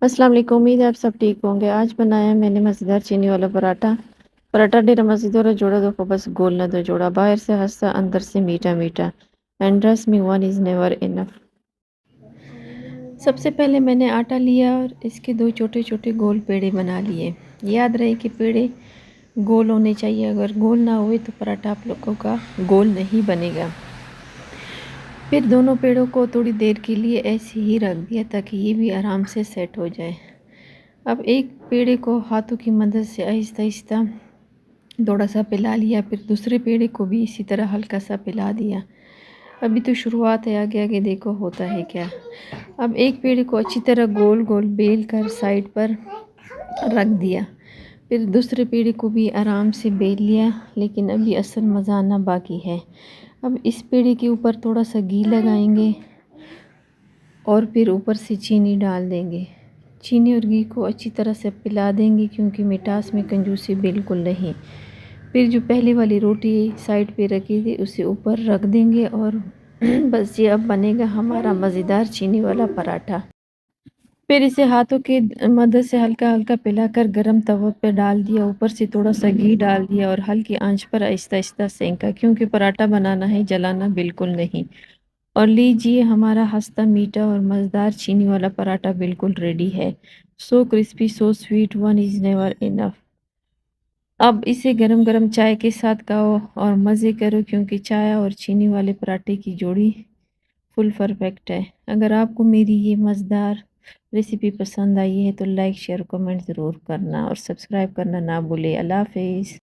السلام علیکم، امید ہے آپ سب ٹھیک ہوں گے۔ آج بنایا میں نے مزیدار چینی والا پراٹھا۔ پراٹھا ڈیرا مزیدار جوڑا دو بس گول نہ دو جوڑا، باہر سے ہنسا اندر سے میٹھا میٹھا، and trust me one is never enough. سب سے پہلے میں نے آٹا لیا اور اس کے 2 چھوٹے چھوٹے گول پیڑے بنا لیے۔ یاد رہے کہ پیڑے گول ہونے چاہیے، اگر گول نہ ہوئے تو پراٹھا آپ لوگوں کا گول نہیں بنے گا۔ پھر دونوں پیڑوں کو تھوڑی دیر کے لیے ایسے ہی رکھ دیا تاکہ یہ بھی آرام سے سیٹ ہو جائے۔ اب ایک پیڑے کو ہاتھوں کی مدد سے آہستہ آہستہ تھوڑا سا پلا لیا، پھر دوسرے پیڑے کو بھی اسی طرح ہلکا سا پلا دیا۔ ابھی تو شروعات ہے، آگے آگے دیکھو ہوتا ہے کیا۔ اب ایک پیڑے کو اچھی طرح گول گول بیل کر سائڈ پر رکھ دیا، پھر دوسرے پیڑے کو بھی آرام سے بیل لیا، لیکن ابھی اصل مزہ آنا باقی ہے۔ اب اس پیڑے کے اوپر تھوڑا سا گھی لگائیں گے اور پھر اوپر سے چینی ڈال دیں گے۔ چینی اور گھی کو اچھی طرح سے پلا دیں گے کیونکہ مٹھاس میں کنجوسی بالکل نہیں۔ پھر جو پہلے والی روٹی سائڈ پہ رکھی تھی اسے اوپر رکھ دیں گے اور بس یہ اب بنے گا ہمارا مزیدار چینی والا پراٹھا۔ پھر اسے ہاتھوں کی مدد سے ہلکا ہلکا پلا کر گرم توے پہ ڈال دیا، اوپر سے تھوڑا سا گھی ڈال دیا اور ہلکی آنچ پر آہستہ آہستہ سینکا، کیونکہ پراٹھا بنانا ہے، جلانا بالکل نہیں۔ اور لیجیے ہمارا ہنستا میٹھا اور مزیدار چینی والا پراٹھا بالکل ریڈی ہے۔ So crispy, so sweet, one is never enough. اب اسے گرم گرم چائے کے ساتھ کھاؤ اور مزے کرو، کیونکہ چائے اور چینی والے پراٹھے کی جوڑی فل پرفیکٹ ہے۔ اگر آپ کو میری یہ مزیدار ریسیپی پسند آئی ہے تو لائک، شیئر، کمنٹ ضرور کرنا اور سبسکرائب کرنا نہ بھولے۔ اللہ حافظ۔